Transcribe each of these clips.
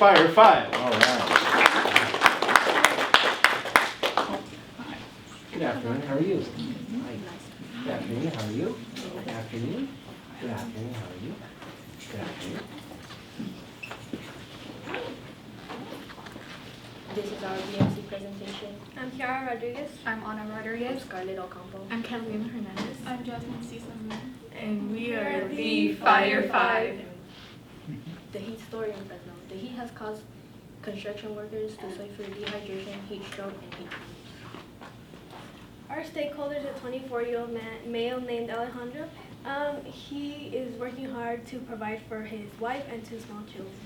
Fire 5. All right. Good afternoon, how are you? Hi. Good afternoon, how are you? Good afternoon. Good afternoon, how are you? Good afternoon. This is our BMC presentation. I'm Kiara Rodriguez. I'm Ana Rodriguez. Scarlett Ocampo. I'm Carolina Hernandez. I'm Jasmine Cesar. And we are the the Fire 5. The heat story in Fresno. The heat has caused construction workers to suffer dehydration, heat stroke, and heat stroke. Our stakeholder is a 24-year-old male named Alejandro. He is working hard to provide for his wife and 2 small children.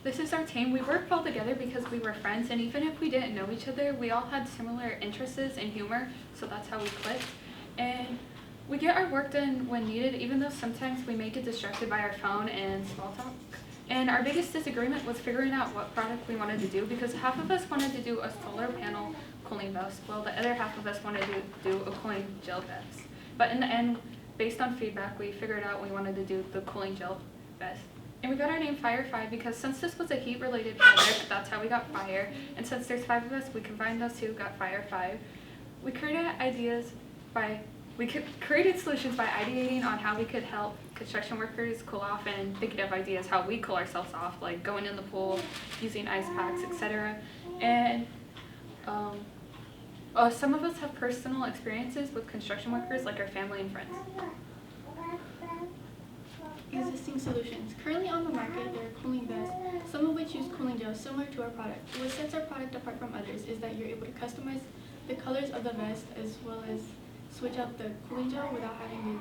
This is our team. We worked well together because we were friends, and even if we didn't know each other, we all had similar interests and humor, so that's how we clicked. And we get our work done when needed, even though sometimes we may get distracted by our phone and small talk. And our biggest disagreement was figuring out what product we wanted to do, because half of us wanted to do a solar panel cooling vest, while the other half of us wanted to do a cooling gel vest. But in the end, based on feedback, we figured out we wanted to do the cooling gel vest. And we got our name Fire 5 because since this was a heat-related project, that's how we got fire. And since there's 5 of us, we combined those 2, got Fire 5. We created solutions by ideating on how we could help construction workers cool off and thinking of ideas how we cool ourselves off, like going in the pool, using ice packs, etc. And some of us have personal experiences with construction workers, like our family and friends. Existing solutions. Currently on the market, there are cooling vests, some of which use cooling gel similar to our product. What sets our product apart from others is that you're able to customize the colors of the vest as well as switch out the cooling gel without having to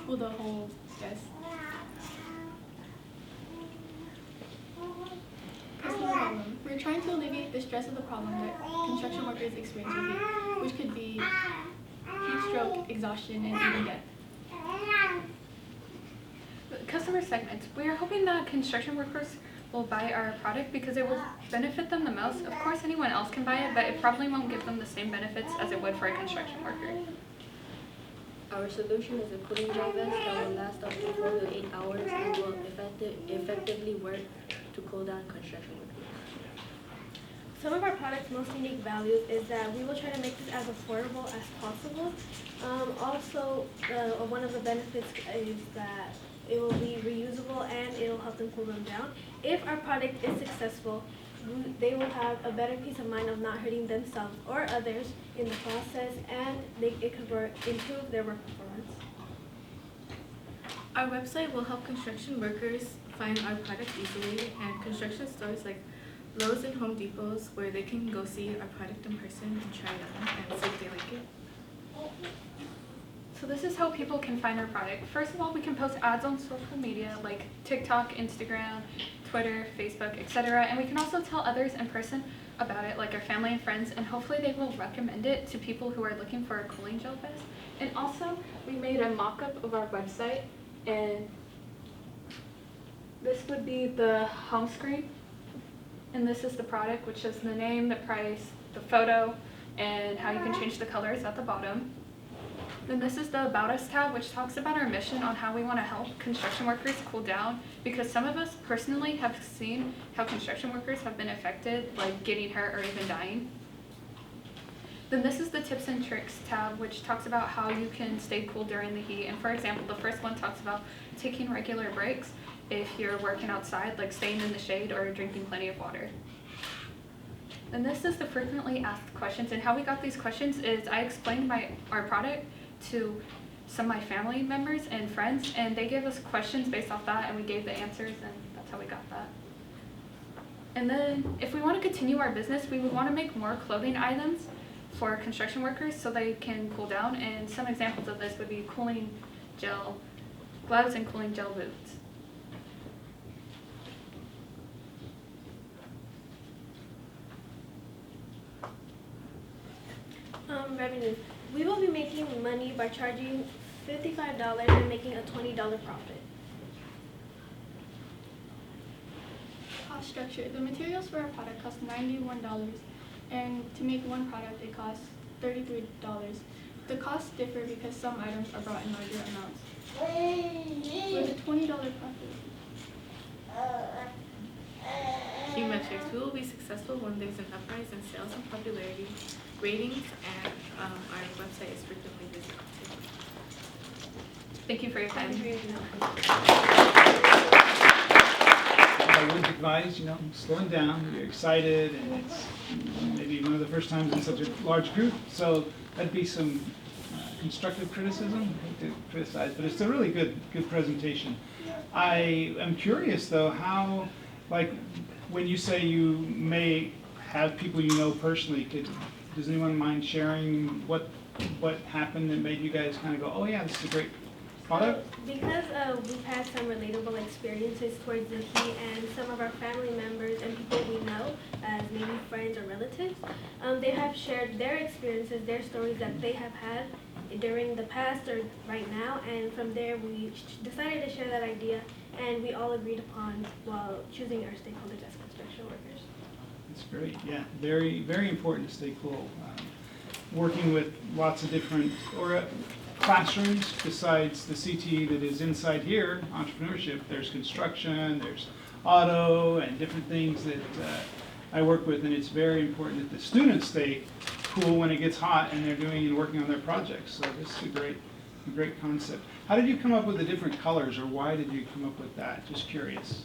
cool the whole vest. Customer problem. We're trying to alleviate the stress of the problem that construction workers experience with heat, which could be heat stroke, exhaustion, and even death. Customer segments. We are hoping that construction workers will buy our product because it will benefit them the most. Of course, anyone else can buy it, but it probably won't give them the same benefits as it would for a construction worker. Our solution is a cooling gel vest that will last up to 4 to 8 hours and will effectively work to cool down construction workers. Some of our product's most unique values is that we will try to make this as affordable as possible. One of the benefits is that it will be reusable and it will help them cool them down. If our product is successful, they will have a better peace of mind of not hurting themselves or others in the process, and it could improve their work performance. Our website will help construction workers find our product easily, and construction stores like Lowe's and Home Depots where they can go see our product in person and try it on and see if they like it. So this is how people can find our product. First of all, we can post ads on social media like TikTok, Instagram, Twitter, Facebook, etc. And we can also tell others in person about it, like our family and friends, and hopefully they will recommend it to people who are looking for a cooling gel vest. And also, we made a mock-up of our website, and this would be the home screen. And this is the product, which is the name, the price, the photo, and how you can change the colors at the bottom. Then this is the About Us tab, which talks about our mission on how we want to help construction workers cool down, because some of us personally have seen how construction workers have been affected, like getting hurt or even dying. Then this is the Tips and Tricks tab, which talks about how you can stay cool during the heat. And for example, the first one talks about taking regular breaks if you're working outside, like staying in the shade or drinking plenty of water. And this is the frequently asked questions, and how we got these questions is I explained our product to some of my family members and friends, and they gave us questions based off that, and we gave the answers, and that's how we got that. And then if we want to continue our business, we would want to make more clothing items for construction workers so they can cool down, and some examples of this would be cooling gel gloves and cooling gel boots. Revenue. We will be making money by charging $55 and making a $20 profit. Cost structure. The materials for our product cost $91, and to make one product it costs $33. The costs differ because some items are brought in larger amounts. With a $20 profit. metrics. We will be successful when there's an uprise in sales and popularity, ratings, and our website is frequently visited. Thank you for your time. I would advise, slowing down. You're excited, and it's maybe one of the first times in such a large group. So that'd be some constructive criticism. I hate to criticize, but it's a really good presentation. I am curious though, how, like, when you say you may have people you know personally, does anyone mind sharing what happened that made you guys kind of go, oh yeah, this is a great product? Because we've had some relatable experiences towards the heat, and some of our family members and people we know as maybe friends or relatives, they have shared their experiences, their stories that they have had during the past or right now, and from there we decided to share that idea, and we all agreed upon while choosing our stakeholders as construction workers. That's great. Yeah, very, very important to stay cool. Working with lots of different classrooms besides the CTE that is inside here, entrepreneurship. There's construction, there's auto, and different things that I work with, and it's very important that the students stay cool when it gets hot and they're doing and working on their projects. So this is a great concept. How did you come up with the different colors, or why did you come up with that? Just curious.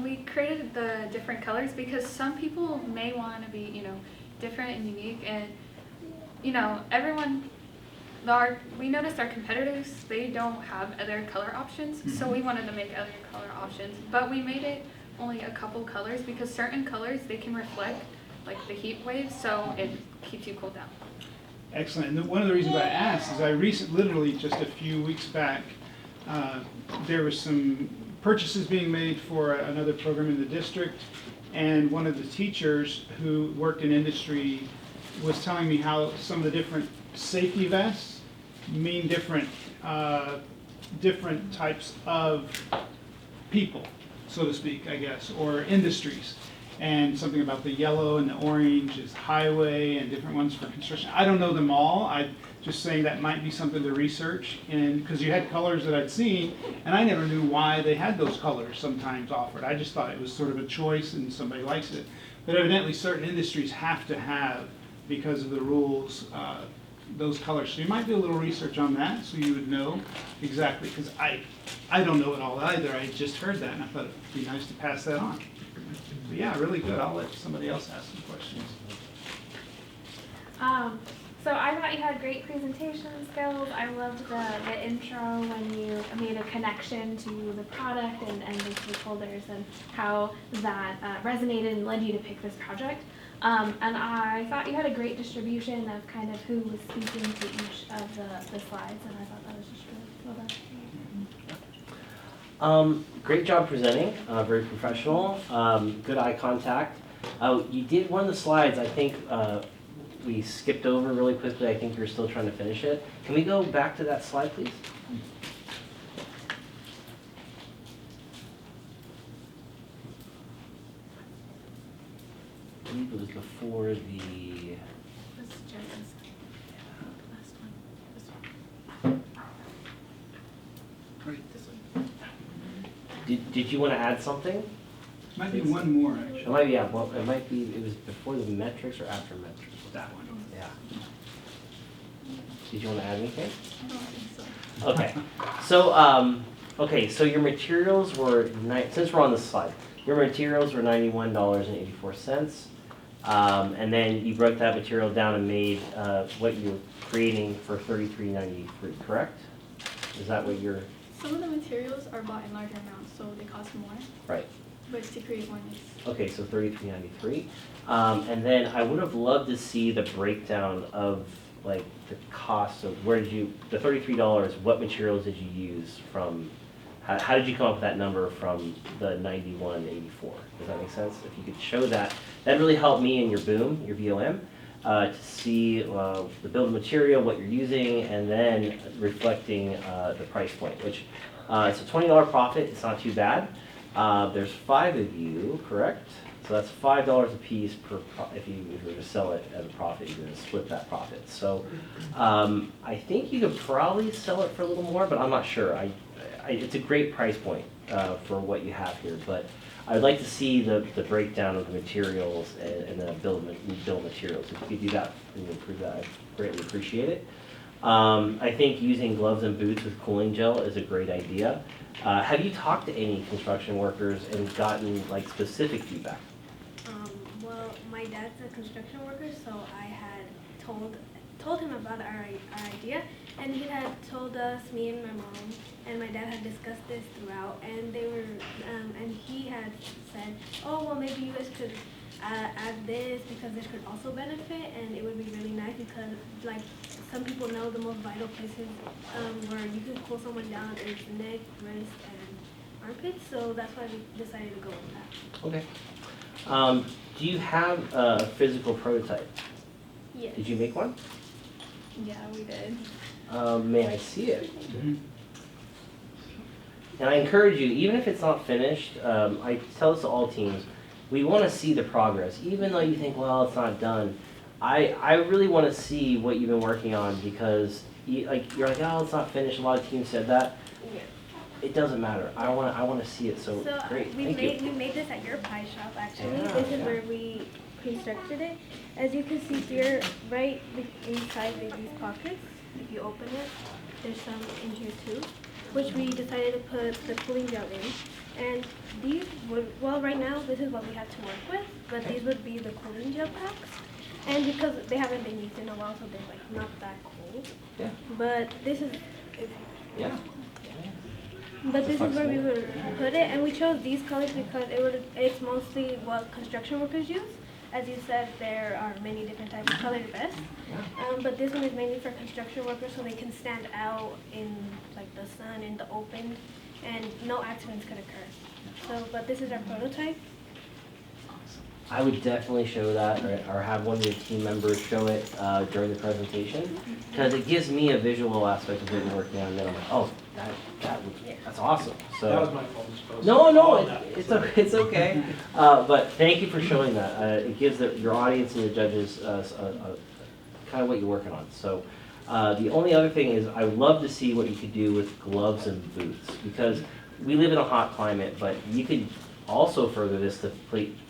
We created the different colors because some people may want to be, different and unique, and everyone. We noticed our competitors, they don't have other color options, so we wanted to make other color options, but we made it only a couple colors because certain colors, they can reflect like the heat waves, so it keeps you cooled down. Excellent. And one of the reasons I asked is I literally just a few weeks back, there was some purchases being made for another program in the district, and one of the teachers who worked in industry was telling me how some of the different safety vests mean different types of people, so to speak, I guess, or industries. And something about the yellow and the orange is highway, and different ones for construction. I don't know them all. I'm just saying that might be something to research, and because you had colors that I'd seen, and I never knew why they had those colors sometimes offered. I just thought it was sort of a choice and somebody likes it. But evidently certain industries have to have, because of the rules, those colors. So you might do a little research on that so you would know exactly, because I don't know it all either. I just heard that and I thought it would be nice to pass that on. But yeah, really good. I'll let somebody else ask some questions. So I thought you had great presentation skills. I loved the intro when you made a connection to the product and the stakeholders, and how that resonated and led you to pick this project. And I thought you had a great distribution of kind of who was speaking to each of the slides, and I thought that was just really well done. Great job presenting, very professional, good eye contact. You did one of the slides, I think we skipped over really quickly. I think you're still trying to finish it. Can we go back to that slide, please? I believe it was before the... This is Jensen's last one. This one. Great. This one. Did you want to add something? Might be one more, actually. It might be, yeah, well, it might be, it was before the metrics or after metrics? That one. Yeah. Did you want to add anything? I don't think so. Okay, so so your materials were since we're on the slide, your materials were $91.84, and then you broke that material down and made what you're creating for $33.93, correct? Is that what you're? Some of the materials are bought in larger amounts, so they cost more. Right. But to create one is. Okay, so $33.93, and then I would have loved to see the breakdown of like the cost of where did you the $33? What materials did you use from? How did you come up with that number from the 91.84? Does that make sense? If you could show that, that really helped me in your BOOM, your BOM, to see the bill of material, what you're using, and then reflecting the price point, which it's a $20 profit. It's not too bad. There's 5 of you, correct? So that's $5 a piece per. If you were to sell it at a profit, you're going to split that profit. So I think you could probably sell it for a little more, but I'm not sure. It's a great price point. for what you have here, but I'd like to see the breakdown of the materials and the bill of materials. If you could do that and improve that, I'd greatly appreciate it. I think using gloves and boots with cooling gel is a great idea. Have you talked to any construction workers and gotten like specific feedback? Well, my dad's a construction worker, so I had told him about our idea, and he had told us, me and my mom and my dad had discussed this throughout, and they were, and he had said, oh, well, maybe you guys could add this because this could also benefit, and it would be really nice because, like, some people know the most vital places where you can cool someone down is neck, wrist, and armpits, so that's why we decided to go with that. Okay. Do you have a physical prototype? Yes. Did you make one? Yeah, we did. May I see it? And I encourage you, even if it's not finished, I tell this to all teams, we want to see the progress. Even though you think, well, it's not done, I really want to see what you've been working on because you're like, oh, it's not finished. A lot of teams said that. Yeah. It doesn't matter. I want to see it. So great. we Thank you. made this at your pie shop actually. Yeah, This is yeah. where we constructed it. As you can see here, right inside of these pockets, if you open it, there's some in here too, which we decided to put the cooling gel in. And these would, well, right now this is what we had to work with, but these would be the cooling gel packs. And because they haven't been used in a while, so they're like not that cold. Yeah. But this is, Yeah. but this is where we would put it, and we chose these colors because it's mostly what construction workers use. As you said, there are many different types of colored vests, but this one is mainly for construction workers so they can stand out in like the sun in the open, and no accidents could occur. So, but this is our prototype. I would definitely show that or have one of your team members show it during the presentation because it gives me a visual aspect of what you're working on. And then I'm like, oh, that's awesome. So That was my fault. I suppose. no, it's okay. But thank you for showing that. It gives your audience and the judges kind of what you're working on. So the only other thing is I would love to see what you could do with gloves and boots because we live in a hot climate, but you could also further this to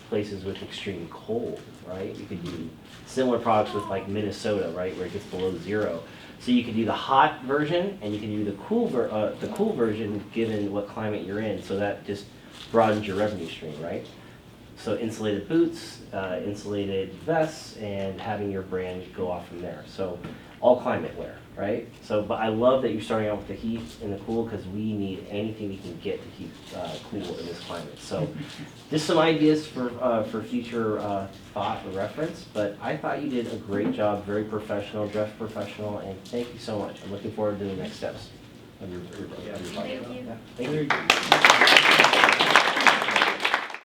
places with extreme cold, right? You could do similar products with like Minnesota, right, where it gets below 0. So you could do the hot version, and you can do the cool version given what climate you're in. So that just broadens your revenue stream, right? So insulated boots, insulated vests, and having your brand go off from there. So all climate wear, right? So, but I love that you're starting out with the heat and the cool because we need anything we can get to keep cool in this climate. So, just some ideas for future thought or reference. But I thought you did a great job, very professional, dressed professional, and thank you so much. I'm looking forward to the next steps of your project. Thank you. Yeah, thank you.